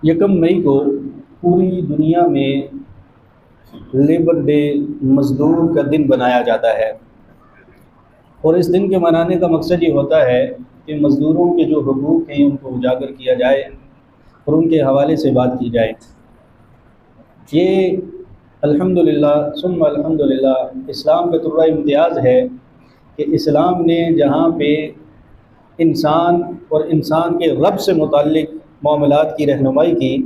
یکم مئی کو پوری دنیا میں لیبر ڈے، مزدور کا دن بنایا جاتا ہے، اور اس دن کے منانے کا مقصد یہ ہوتا ہے کہ مزدوروں کے جو حقوق ہیں ان کو اجاگر کیا جائے اور ان کے حوالے سے بات کی جائے۔ یہ الحمدللہ ثم الحمدللہ اسلام کا طرہ امتیاز ہے کہ اسلام نے جہاں پہ انسان اور انسان کے رب سے متعلق معاملات کی رہنمائی کی،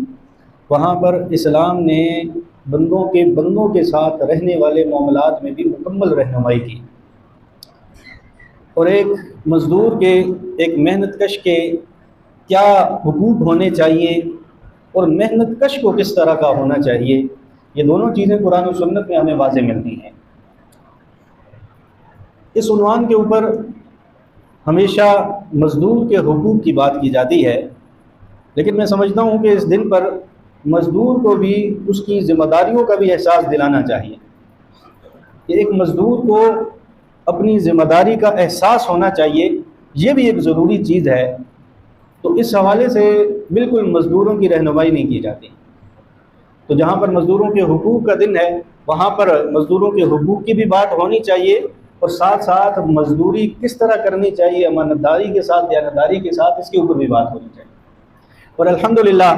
وہاں پر اسلام نے بندوں کے ساتھ رہنے والے معاملات میں بھی مکمل رہنمائی کی، اور ایک مزدور کے، ایک محنت کش کے کیا حقوق ہونے چاہیے اور محنت کش کو کس طرح کا ہونا چاہیے، یہ دونوں چیزیں قرآن و سنت میں ہمیں واضح ملتی ہیں۔ اس عنوان کے اوپر ہمیشہ مزدور کے حقوق کی بات کی جاتی ہے، لیکن میں سمجھتا ہوں کہ اس دن پر مزدور کو بھی اس کی ذمہ داریوں کا بھی احساس دلانا چاہیے کہ ایک مزدور کو اپنی ذمہ داری کا احساس ہونا چاہیے، یہ بھی ایک ضروری چیز ہے۔ تو اس حوالے سے بالکل مزدوروں کی رہنمائی نہیں کی جاتی۔ تو جہاں پر مزدوروں کے حقوق کا دن ہے وہاں پر مزدوروں کے حقوق کی بھی بات ہونی چاہیے، اور ساتھ ساتھ مزدوری کس طرح کرنی چاہیے، امانتداری کے ساتھ، دیانتداری کے ساتھ، اس کے اوپر بھی بات ہونی چاہیے۔ اور الحمدللہ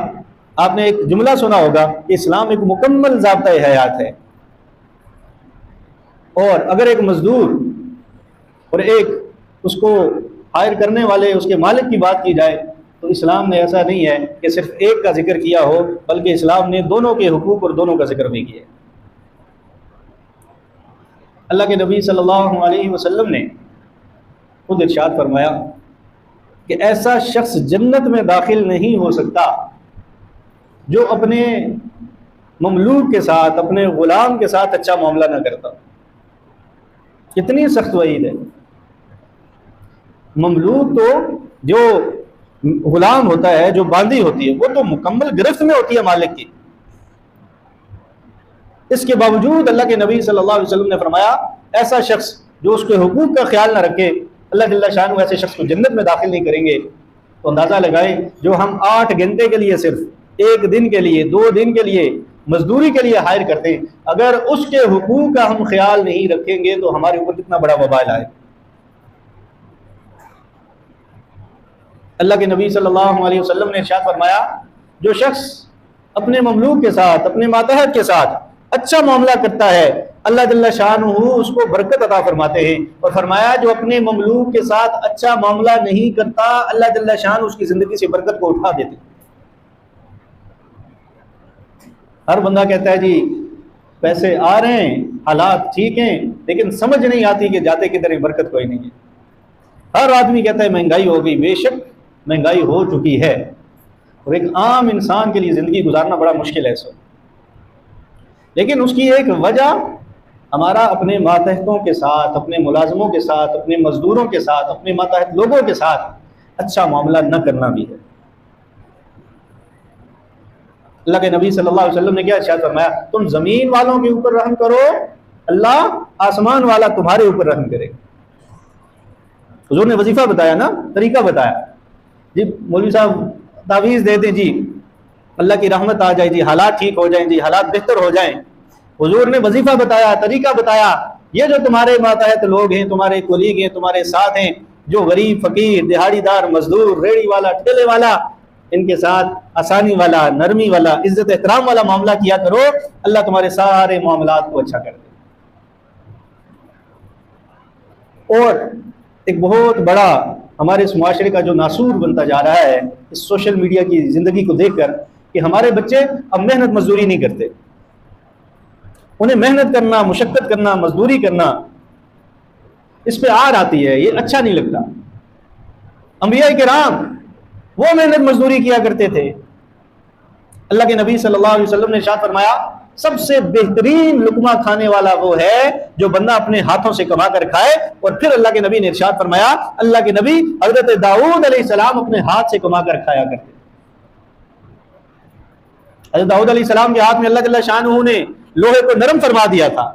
آپ نے ایک جملہ سنا ہوگا کہ اسلام ایک مکمل ضابطۂ حیات ہے، اور اگر ایک مزدور اور ایک اس کو ہائر کرنے والے اس کے مالک کی بات کی جائے تو اسلام نے ایسا نہیں ہے کہ صرف ایک کا ذکر کیا ہو، بلکہ اسلام نے دونوں کے حقوق اور دونوں کا ذکر بھی کیا ہے۔ اللہ کے نبی صلی اللہ علیہ وسلم نے خود ارشاد فرمایا کہ ایسا شخص جنت میں داخل نہیں ہو سکتا جو اپنے مملوک کے ساتھ، اپنے غلام کے ساتھ اچھا معاملہ نہ کرتا۔ کتنی سخت وعید ہے۔ مملوک تو جو غلام ہوتا ہے، جو باندی ہوتی ہے، وہ تو مکمل گرفت میں ہوتی ہے مالک کی، اس کے باوجود اللہ کے نبی صلی اللہ علیہ وسلم نے فرمایا ایسا شخص جو اس کے حقوق کا خیال نہ رکھے، اللہ جل شانہ ایسے شخص کو جنت میں داخل نہیں کریں گے۔ تو اندازہ لگائیں، جو ہم 8 گھنٹے کے لیے، صرف 1 دن کے لیے، 2 دن کے لیے مزدوری کے لیے ہائر کرتے ہیں، اگر اس کے حقوق کا ہم خیال نہیں رکھیں گے تو ہمارے اوپر کتنا بڑا وبال آئے۔ اللہ کے نبی صلی اللہ علیہ وسلم نے ارشاد فرمایا جو شخص اپنے مملوک کے ساتھ، اپنے ماتحت کے ساتھ اچھا معاملہ کرتا ہے، اللہ جل شانہ اس کو برکت عطا فرماتے ہیں، اور فرمایا جو اپنے مملوک کے ساتھ اچھا معاملہ نہیں کرتا، اللہ جل شانہ اس کی زندگی سے برکت کو اٹھا دیتے۔ ہر بندہ کہتا ہے جی پیسے آ رہے ہیں، حالات ٹھیک ہیں، لیکن سمجھ نہیں آتی کہ جاتے کدھر ہے، برکت کوئی نہیں ہے۔ ہر آدمی کہتا ہے مہنگائی ہو گئی، بے شک مہنگائی ہو چکی ہے، اور ایک عام انسان کے لیے زندگی گزارنا بڑا مشکل ہے اس وقت، لیکن اس کی ایک وجہ ہمارا اپنے ماتحتوں کے ساتھ، اپنے ملازموں کے ساتھ، اپنے مزدوروں کے ساتھ، اپنے ماتحت لوگوں کے ساتھ اچھا معاملہ نہ کرنا بھی ہے۔ اللہ کے نبی صلی اللہ علیہ وسلم نے کیا ارشاد فرمایا، تم زمین والوں کے اوپر رحم کرو، اللہ آسمان والا تمہارے اوپر رحم کرے۔ حضور نے وظیفہ بتایا نا، طریقہ بتایا، جی مولوی صاحب تعویذ دے دیں جی اللہ کی رحمت آ جائے، جی حالات ٹھیک ہو جائیں، جی حالات بہتر ہو جائیں۔ حضور نے وظیفہ بتایا، طریقہ بتایا، یہ جو تمہارے ماتحت لوگ ہیں، تمہارے کولیگ ہیں، تمہارے ساتھ ہیں، جو غریب، فقیر، دہاڑی دار، مزدور، ریڑھی والا، ٹھیلے والا، ان کے ساتھ آسانی والا، نرمی والا، عزت احترام والا معاملہ کیا کرو، اللہ تمہارے سارے معاملات کو اچھا کر دے۔ اور ایک بہت بڑا ہمارے اس معاشرے کا جو ناسور بنتا جا رہا ہے اس سوشل میڈیا کی زندگی کو دیکھ کر، کہ ہمارے بچے اب محنت مزدوری نہیں کرتے، انہیں محنت کرنا، مشقت کرنا، مزدوری کرنا اس پہ آر آتی ہے، یہ اچھا نہیں لگتا۔ انبیاء کرام وہ محنت مزدوری کیا کرتے تھے۔ اللہ کے نبی صلی اللہ علیہ وسلم نے ارشاد فرمایا سب سے بہترین لقمہ کھانے والا وہ ہے جو بندہ اپنے ہاتھوں سے کما کر کھائے، اور پھر اللہ کے نبی نے ارشاد فرمایا اللہ کے نبی حضرت داؤد علیہ السلام اپنے ہاتھ سے کما کر کھایا کرتے۔ حضرت داؤد علیہ السلام کے ہاتھ میں اللہ جل شانہ نے لوہے کو نرم فرما دیا تھا،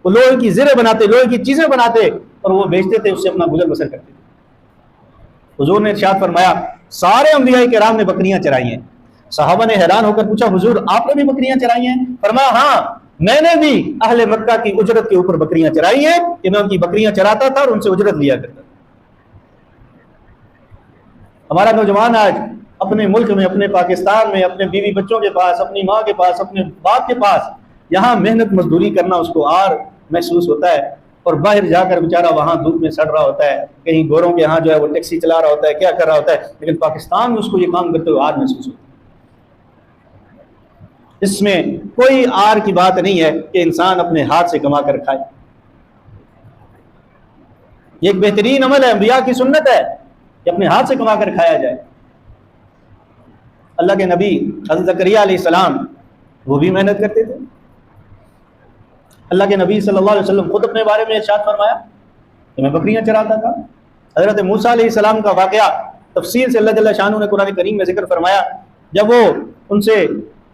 وہ لوہے کی زریں بناتے، لوہے کی چیزیں بناتے اور وہ بیچتے تھے، اس سے اپنا گزر بسر کرتے تھے۔ حضور نے ارشاد فرمایا سارے انبیاء کرام نے بکریاں چرائی ہیں، صحابہ نے حیران ہو کر پوچھا حضور آپ نے بھی بکریاں چرائی ہیں؟ فرمایا ہاں میں نے بھی اہل مکہ کی اجرت کے اوپر بکریاں چرائی ہیں کہ میں ان کی بکریاں چراتا تھا اور ان سے اجرت لیا کرتا تھا۔ ہمارا نوجوان آج اپنے ملک میں، اپنے پاکستان میں، اپنے بیوی بچوں کے پاس، اپنی ماں کے پاس، اپنے باپ کے پاس یہاں محنت مزدوری کرنا اس کو آر محسوس ہوتا ہے، اور باہر جا کر بیچارہ وہاں دھوپ میں سڑ رہا ہوتا ہے، کہیں گوروں کے ہاں جو ہے وہ ٹیکسی چلا رہا ہوتا ہے، کیا کر رہا ہوتا ہے، لیکن پاکستان میں اس کو یہ کام کرتے ہوئے آر محسوس ہوتا ہے۔ اس میں کوئی آر کی بات نہیں ہے کہ انسان اپنے ہاتھ سے کما کر کھائے، یہ ایک بہترین عمل ہے، انبیاء کی سنت ہے کہ اپنے ہاتھ سے کما کر کھایا جائے۔ اللہ کے نبی حضرت زکریا علیہ السلام وہ بھی محنت کرتے تھے۔ اللہ کے نبی صلی اللہ علیہ وسلم خود اپنے بارے میں ارشاد فرمایا کہ میں بکریاں چراتا تھا۔ حضرت موسیٰ علیہ السلام کا واقعہ تفصیل سے اللہ جل شانہ نے قرآن کریم میں ذکر فرمایا، جب وہ ان سے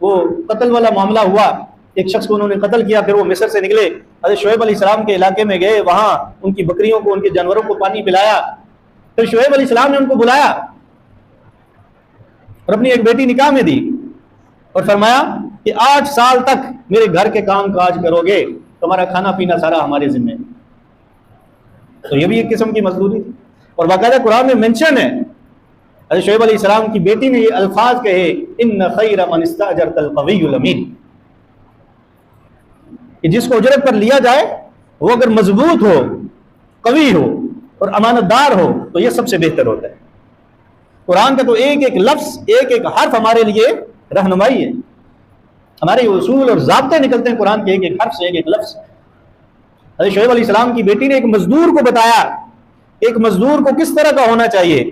وہ قتل والا معاملہ ہوا، ایک شخص کو انہوں نے قتل کیا، پھر وہ مصر سے نکلے، حضرت شعیب علیہ السلام کے علاقے میں گئے، وہاں ان کی بکریوں کو، ان کے جانوروں کو پانی پلایا، پھر شعیب علیہ السلام نے ان کو بلایا اور اپنی ایک بیٹی نکاح میں دی اور فرمایا کہ 8 سال تک میرے گھر کے کام کاج کرو گے، تمہارا کھانا پینا سارا ہمارے ذمہ۔ تو یہ بھی ایک قسم کی مزدوری تھی، اور باقاعدہ قرآن میں منشن ہے، حضرت شعیب علیہ السلام کی بیٹی نے یہ الفاظ کہے، ان خیر من استاجرت القوی الامین، کہ جس کو اجرت پر لیا جائے وہ اگر مضبوط ہو، قوی ہو اور امانت دار ہو تو یہ سب سے بہتر ہوتا ہے۔ قرآن کا تو ایک ایک لفظ، ایک ایک حرف ہمارے لیے رہنمائی ہے، ہمارے اصول اور ضابطے نکلتے ہیں قرآن کے ایک ایک حرف سے، ایک ایک لفظ۔ حضرت شعیب علیہ السلام کی بیٹی نے ایک مزدور کو بتایا، ایک مزدور کو کس طرح کا ہونا چاہیے،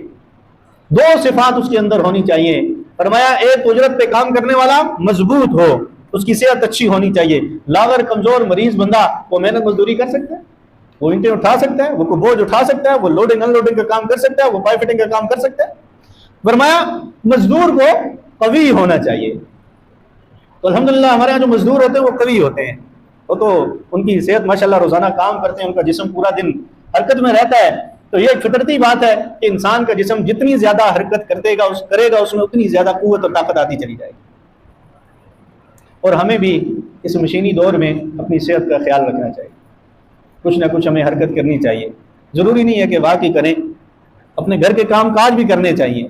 2 صفات اس کے اندر ہونی چاہیے۔ فرمایا ایک اجرت پہ کام کرنے والا مضبوط ہو، اس کی صحت اچھی ہونی چاہیے، لاغر کمزور مریض بندہ وہ محنت مزدوری کر سکتا ہے، وہ اینٹیں اٹھا سکتا ہے، وہ کوئی بوجھ اٹھا سکتا ہے، وہ لوڈنگ ان لوڈنگ کا کام کر سکتا ہے، وہ پائپ فٹنگ کا کام کر سکتا ہے۔ فرمایا مزدور کو قوی ہونا چاہیے۔ تو الحمدللہ ہمارے یہاں جو مزدور ہوتے ہیں وہ قوی ہوتے ہیں، وہ تو ان کی صحت ماشاءاللہ روزانہ کام کرتے ہیں، ان کا جسم پورا دن حرکت میں رہتا ہے، تو یہ ایک فطرتی بات ہے کہ انسان کا جسم جتنی زیادہ حرکت کرے گا اس میں اتنی زیادہ قوت اور طاقت آتی چلی جائے گی۔ اور ہمیں بھی اس مشینی دور میں اپنی صحت کا خیال رکھنا چاہیے، کچھ نہ کچھ ہمیں حرکت کرنی چاہیے، ضروری نہیں ہے کہ واقعی کریں، اپنے گھر کے کام کاج بھی کرنے چاہیے،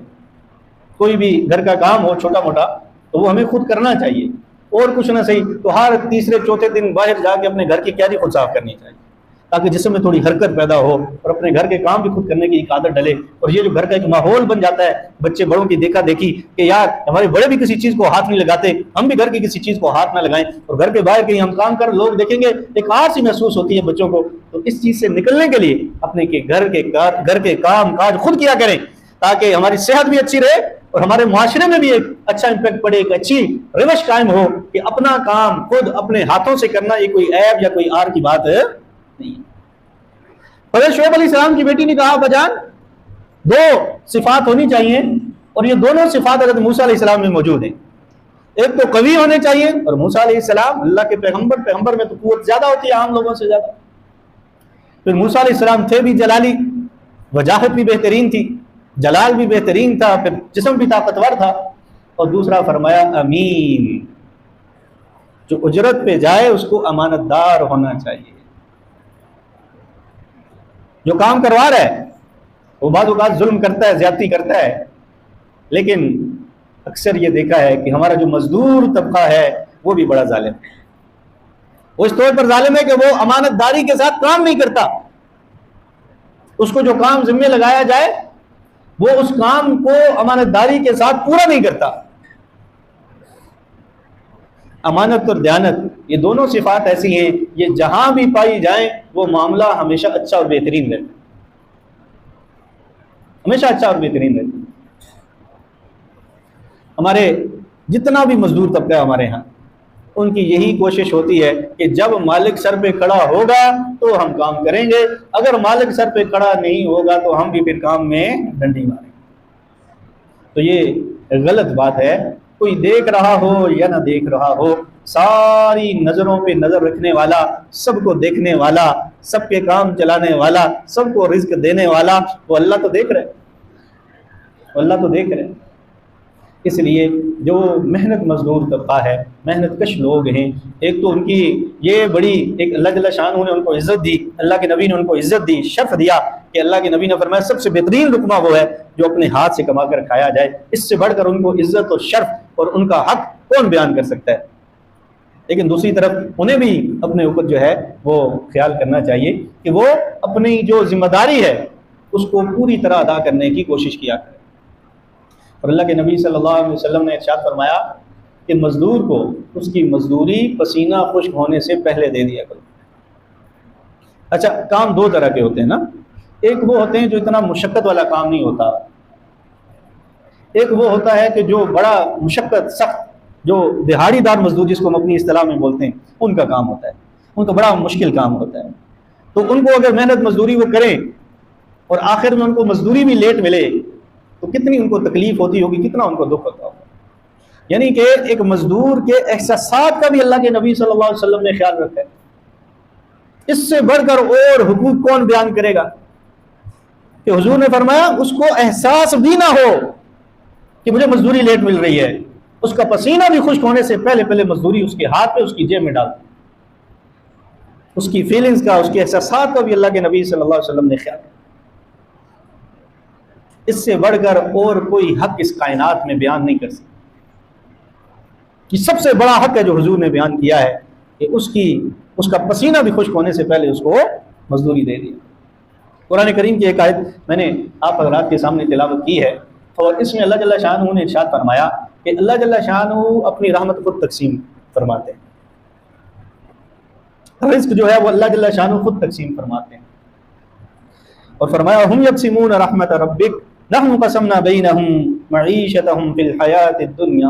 کوئی بھی گھر کا کام ہو چھوٹا موٹا تو وہ ہمیں خود کرنا چاہیے، اور کچھ نہ صحیح تو ہر تیسرے چوتھے دن باہر جا کے اپنے گھر کی کیاری خود صاف کرنی چاہیے، تاکہ جسم میں تھوڑی حرکت پیدا ہو اور اپنے گھر کے کام بھی خود کرنے کی ایک عادت ڈلے۔ اور یہ جو گھر کا ایک ماحول بن جاتا ہے، بچے بڑوں کی دیکھا دیکھی کہ یار ہمارے بڑے بھی کسی چیز کو ہاتھ نہیں لگاتے، ہم بھی گھر کی کسی چیز کو ہاتھ نہ لگائیں، اور گھر کے باہر کہیں ہم کام کر لوگ دیکھیں گے، ایک آر سی محسوس ہوتی ہے بچوں کو۔ تو اس چیز سے نکلنے کے لیے اپنے گھر کے کام کاج خود کیا کریں، تاکہ ہماری صحت بھی اچھی رہے اور ہمارے معاشرے میں بھی ایک اچھا امپیکٹ پڑے، ایک اچھی روش قائم ہو کہ اپنا کام خود اپنے ہاتھوں سے کرنا یہ کوئی عیب یا کوئی آر کی بات نہیں ہے۔ حضرت شعیب علیہ السلام کی بیٹی نے کہا بجان 2 صفات ہونی چاہیے، اور یہ دونوں صفات حضرت موسیٰ علیہ السلام میں موجود ہیں۔ ایک تو قوی ہونے چاہیے، اور موسیٰ علیہ السلام اللہ کے پیغمبر میں تو قوت زیادہ ہوتی ہے عام لوگوں سے زیادہ۔ پھر موسیٰ علیہ السلام تھے بھی جلالی، وجاہت بھی بہترین تھی، جلال بھی بہترین تھا، پھر جسم بھی طاقتور تھا، اور دوسرا فرمایا امین، جو اجرت پہ جائے اس کو امانت دار ہونا چاہیے۔ جو کام کروا رہا ہے وہ بعض اوقات ظلم کرتا ہے، زیادتی کرتا ہے، لیکن اکثر یہ دیکھا ہے کہ ہمارا جو مزدور طبقہ ہے وہ بھی بڑا ظالم ہے۔ وہ اس طور پر ظالم ہے کہ وہ امانت داری کے ساتھ کام نہیں کرتا، اس کو جو کام ذمہ لگایا جائے وہ اس کام کو امانت داری کے ساتھ پورا نہیں کرتا۔ امانت اور دیانت یہ دونوں صفات ایسی ہیں، یہ جہاں بھی پائی جائیں وہ معاملہ ہمیشہ اچھا اور بہترین رہتا ہے، ہمیشہ اچھا اور بہترین رہتا ہے۔ ہمارے جتنا بھی مزدور طبقہ ہے ہمارے ہاں، ان کی یہی کوشش ہوتی ہے کہ جب مالک سر پہ کھڑا ہوگا تو ہم کام کریں گے، اگر مالک سر پہ کھڑا نہیں ہوگا تو ہم بھی پھر کام میں ڈنڈی ماریں گے۔ تو یہ غلط بات ہے، کوئی دیکھ رہا ہو یا نہ دیکھ رہا ہو، ساری نظروں پہ نظر رکھنے والا، سب کو دیکھنے والا، سب کے کام چلانے والا، سب کو رزق دینے والا وہ اللہ تو دیکھ رہے، اللہ تو دیکھ رہے۔ اس لیے جو محنت مزدور طبقہ ہے، محنت کش لوگ ہیں، ایک تو ان کی یہ بڑی ایک اللہ جل شانہ نے ان کو عزت دی، اللہ کے نبی نے ان کو عزت دی، شرف دیا کہ اللہ کے نبی نے فرمایا سب سے بہترین لقمہ وہ ہے جو اپنے ہاتھ سے کما کر کھایا جائے، اس سے بڑھ کر ان کو عزت اور شرف اور ان کا حق کون بیان کر سکتا ہے۔ لیکن دوسری طرف انہیں بھی اپنے اوپر جو ہے وہ خیال کرنا چاہیے کہ وہ اپنی جو ذمہ داری ہے اس کو پوری طرح ادا کرنے کی کوشش کیا کرے۔ اور اللہ کے نبی صلی اللہ علیہ وسلم نے ارشاد فرمایا کہ مزدور کو اس کی مزدوری پسینہ خشک ہونے سے پہلے دے دیا کرو۔ اچھا، کام دو طرح کے ہوتے ہیں نا، ایک وہ ہوتے ہیں جو اتنا مشقت والا کام نہیں ہوتا، ایک وہ ہوتا ہے کہ جو بڑا مشقت سخت، جو دہاڑی دار مزدور جس کو ہم اپنی اصطلاح میں بولتے ہیں، ان کا کام ہوتا ہے، ان کا بڑا مشکل کام ہوتا ہے۔ تو ان کو اگر محنت مزدوری وہ کریں اور آخر میں ان کو مزدوری بھی لیٹ ملے تو کتنی ان کو تکلیف ہوتی ہوگی، کتنا ان کو دکھ ہوتا ہوگا۔ یعنی کہ ایک مزدور کے احساسات کا بھی اللہ کے نبی صلی اللہ علیہ وسلم نے خیال رکھا ہے۔ اس سے بڑھ کر اور حقوق کون بیان کرے گا کہ حضور نے فرمایا اس کو احساس بھی نہ ہو کہ مجھے مزدوری لیٹ مل رہی ہے، اس کا پسینہ بھی خشک ہونے سے پہلے پہلے مزدوری اس کے ہاتھ پہ اس کی جیب میں ڈال، اس کی فیلنگز کا، اس کے احساسات کا بھی اللہ کے نبی صلی اللہ علیہ وسلم نے خیال رکھا۔ اس سے بڑھ کر اور کوئی حق اس کائنات میں بیان نہیں کر سکتا۔ یہ سب سے بڑا حق ہے جو حضور نے بیان کیا ہے کہ اس کا پسینہ بھی خشک ہونے سے پہلے اس کو مزدوری دے دی۔ قرآن کریم کی ایک آیت میں نے آپ حضرات کے سامنے تلاوت کی ہے، اور اس میں اللہ جل شانہ نے ارشاد فرمایا کہ اللہ جل شانہ اپنی رحمت خود تقسیم فرماتے ہیں، رزق جو ہے وہ اللہ جل شانہ خود تقسیم فرماتے ہیں، اور فرمایا ہم یقسمون رحمت ربک نحن قسمنا بینہم معیشتہم فی الحیات الدنیا،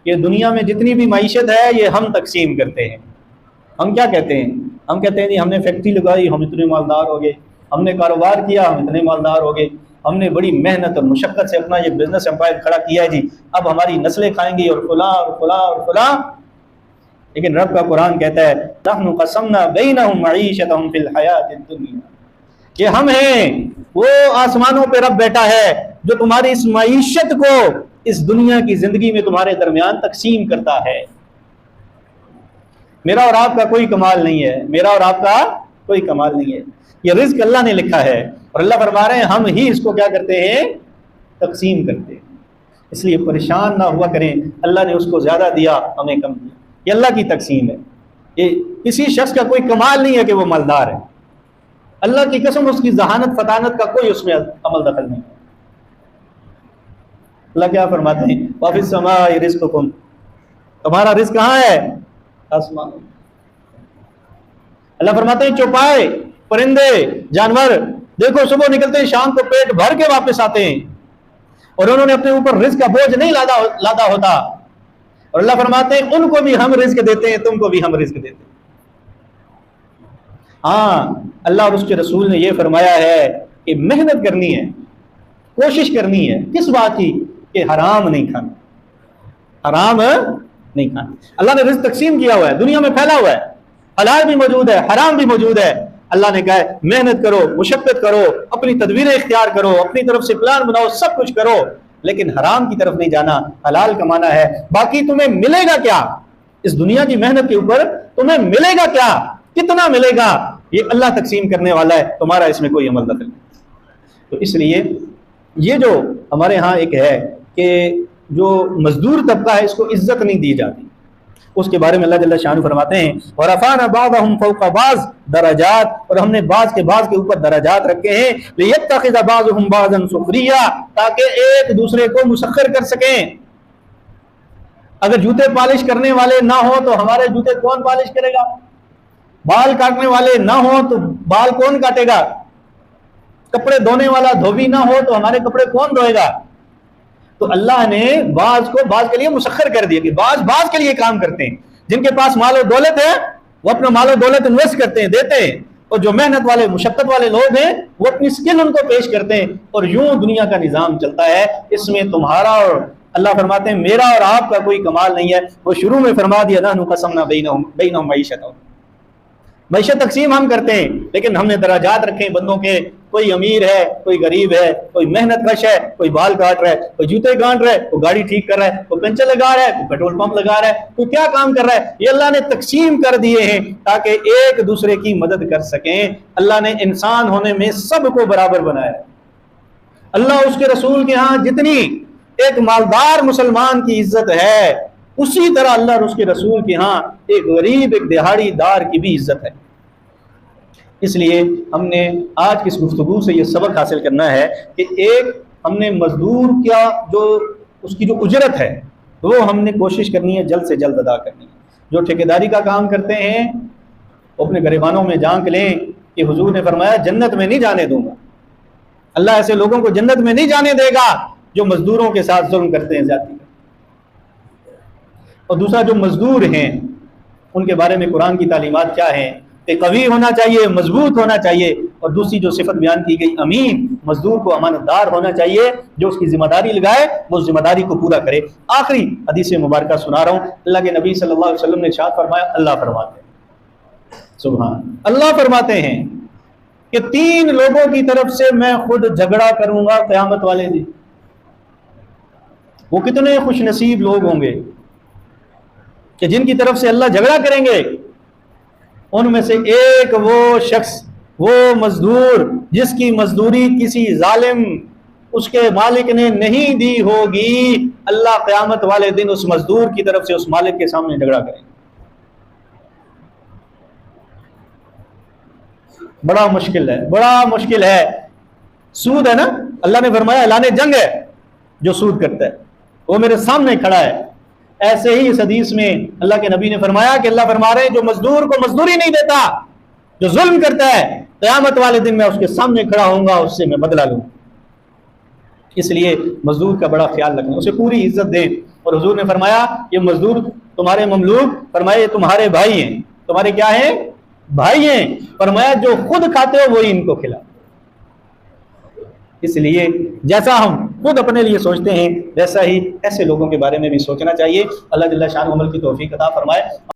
یہ دنیا میں جتنی بھی معیشت ہے یہ ہم تقسیم کرتے ہیں۔ ہم کیا کہتے ہیں؟ ہم کہتے ہیں جی ہم نے فیکٹری لگائی ہم اتنے مالدار ہو گئے، ہم نے کاروبار کیا ہم اتنے مالدار ہو گئے، ہم نے بڑی محنت اور مشقت سے اپنا یہ بزنس امپائر کھڑا کیا ہے جی، اب ہماری نسلیں کھائیں گی اور فلاں اور فلاں اور فلاں۔ لیکن رب کا قرآن کہتا ہے نحن قسمنا بینہم معیشتہم فی الحیات الدنیا، کہ ہم ہیں وہ آسمانوں پہ رب بیٹھا ہے جو تمہاری اس معیشت کو اس دنیا کی زندگی میں تمہارے درمیان تقسیم کرتا ہے۔ میرا اور آپ کا کوئی کمال نہیں ہے، میرا اور آپ کا کوئی کمال نہیں ہے، یہ رزق اللہ نے لکھا ہے، اور اللہ فرما رہے ہیں ہم ہی اس کو کیا کرتے ہیں؟ تقسیم کرتے ہیں۔ اس لیے پریشان نہ ہوا کریں، اللہ نے اس کو زیادہ دیا ہمیں کم دیا، یہ اللہ کی تقسیم ہے، یہ کسی شخص کا کوئی کمال نہیں ہے کہ وہ مالدار ہے۔ اللہ کی قسم اس کی ذہانت فطانت کا کوئی اس میں عمل دخل نہیں۔ اللہ کیا فرماتے ہیں؟ وَفِي السَّمَاءِ رِزْقُكُمْ، تمہارا رزق کہاں ہے؟ آسمان۔ اللہ فرماتے ہیں چوپائے، پرندے، جانور دیکھو صبح نکلتے ہیں شام کو پیٹ بھر کے واپس آتے ہیں، اور انہوں نے اپنے اوپر رزق کا بوجھ نہیں لادا ہوتا، اور اللہ فرماتے ہیں ان کو بھی ہم رزق دیتے ہیں، تم کو بھی ہم رزق دیتے ہیں۔ ہاں، اللہ اور اس کے رسول نے یہ فرمایا ہے کہ محنت کرنی ہے، کوشش کرنی ہے، کس بات کی؟ کہ حرام نہیں کھانا، حرام نہیں کھانا۔ اللہ نے رزق تقسیم کیا ہوا ہے، دنیا میں پھیلا ہوا ہے، حلال بھی موجود ہے، حرام بھی موجود ہے۔ اللہ نے کہا ہے محنت کرو، مشقت کرو، اپنی تدبیریں اختیار کرو، اپنی طرف سے پلان بناؤ، سب کچھ کرو، لیکن حرام کی طرف نہیں جانا، حلال کمانا ہے۔ باقی تمہیں ملے گا کیا اس دنیا کی محنت کے اوپر؟ تمہیں ملے گا کیا، کتنا ملے گا، یہ اللہ تقسیم کرنے والا ہے، تمہارا اس میں کوئی عمل دخل نہیں۔ تو اس لیے یہ جو ہمارے ہاں ایک ہے کہ جو مزدور طبقہ ہے اس کو عزت نہیں دی جاتی، اس کے بارے میں اللہ جل شانہ فرماتے ہیں وَرَفَعْنَا بَعْضَهُمْ فَوْقَ بَعْضٍ درجات، اور ہم نے بعض کے بعض کے اوپر درجات رکھے ہیں لِيَتَّخِذَ بَعْضُهُمْ بَعْضًا سُخْرِيًّا، تاکہ ایک دوسرے کو مسخر کر سکیں۔ اگر جوتے پالش کرنے والے نہ ہوں تو ہمارے جوتے کون پالش کرے گا؟ بال کاٹنے والے نہ ہوں تو بال کون کاٹے گا؟ کپڑے دھونے والا دھوبی نہ ہو تو ہمارے کپڑے کون دھوئے گا؟ تو اللہ نے بعض کو بعض کے لیے مسخر کر دیا کہ بعض کے لیے کام کرتے ہیں، جن کے پاس مال و دولت ہے وہ اپنا مال و دولت انویسٹ کرتے ہیں، دیتے ہیں، اور جو محنت والے مشقت والے لوگ ہیں وہ اپنی سکل ان کو پیش کرتے ہیں، اور یوں دنیا کا نظام چلتا ہے۔ اس میں تمہارا اور اللہ فرماتے ہیں میرا اور آپ کا کوئی کمال نہیں ہے۔ وہ شروع میں فرما دیا نحن قسمنا بینہم معیشتہم، معیشت تقسیم ہم کرتے ہیں، لیکن ہم نے درجات رکھے ہیں بندوں کے، کوئی امیر ہے، کوئی غریب ہے، کوئی محنت کش ہے، کوئی بال کاٹ رہا ہے، کوئی جوتے گانٹ رہا ہے، کوئی گاڑی ٹھیک کر رہا ہے، کوئی پنچر لگا رہا ہے، کوئی پیٹرول پمپ لگا رہا ہے، کوئی کیا کام کر رہا ہے۔ یہ اللہ نے تقسیم کر دیے ہیں تاکہ ایک دوسرے کی مدد کر سکیں۔ اللہ نے انسان ہونے میں سب کو برابر بنایا ہے۔ اللہ اس کے رسول کے ہاں جتنی ایک مالدار مسلمان کی عزت ہے، اسی طرح اللہ اور اس کے رسول کے ہاں ایک غریب، ایک دہاڑی دار کی بھی عزت ہے۔ اس لیے ہم نے آج کی اس گفتگو سے یہ سبق حاصل کرنا ہے کہ ایک ہم نے مزدور کیا جو اس کی جو اجرت ہے وہ ہم نے کوشش کرنی ہے جلد سے جلد ادا کرنی ہے۔ جو ٹھیکیداری کا کام کرتے ہیں وہ اپنے گریبانوں میں جھانک لیں کہ حضور نے فرمایا جنت میں نہیں جانے دوں گا، اللہ ایسے لوگوں کو جنت میں نہیں جانے دے گا جو مزدوروں کے ساتھ ظلم کرتے ہیں، زیادتی کرتے ہیں۔ اور دوسرا جو مزدور ہیں ان کے بارے میں قرآن کی تعلیمات کیا ہیں کہ قوی ہونا چاہیے، مضبوط ہونا چاہیے، اور دوسری جو صفت بیان کی گئی امین، مزدور کو امانت دار ہونا چاہیے، جو اس کی ذمہ داری لگائے وہ اس ذمہ داری کو پورا کرے۔ آخری حدیث مبارکہ سنا رہا ہوں، اللہ کے نبی صلی اللہ علیہ وسلم نے ارشاد فرمایا، اللہ فرماتے ہیں سبحان اللہ فرماتے ہیں کہ 3 لوگوں کی طرف سے میں خود جھگڑا کروں گا قیامت والے دن۔ وہ کتنے خوش نصیب لوگ ہوں گے کہ جن کی طرف سے اللہ جھگڑا کریں گے۔ ان میں سے ایک وہ شخص، وہ مزدور جس کی مزدوری کسی ظالم اس کے مالک نے نہیں دی ہوگی، اللہ قیامت والے دن اس مزدور کی طرف سے اس مالک کے سامنے جھگڑا کریں گے۔ بڑا مشکل ہے، بڑا مشکل ہے۔ سود ہے نا، اللہ نے فرمایا اعلان جنگ ہے جو سود کرتا ہے، وہ میرے سامنے کھڑا ہے۔ ایسے ہی اس حدیث میں اللہ کے نبی نے فرمایا کہ اللہ فرما رہے ہیں جو مزدور کو مزدوری نہیں دیتا، جو ظلم کرتا ہے، قیامت والے دن میں اس کے سامنے کھڑا ہوں گا، اس سے میں بدلہ لوں۔ اس لیے مزدور کا بڑا خیال رکھنا، اسے پوری عزت دیں۔ اور حضور نے فرمایا یہ مزدور تمہارے مملوک، فرمایا یہ تمہارے بھائی ہیں۔ تمہارے کیا ہیں؟ بھائی ہیں۔ فرمایا جو خود کھاتے ہو وہی ان کو کھلا۔ اس لیے جیسا ہم خود اپنے لیے سوچتے ہیں ویسا ہی ایسے لوگوں کے بارے میں بھی سوچنا چاہیے۔ اللہ جل شانہ عمل کی توفیق عطا فرمائے۔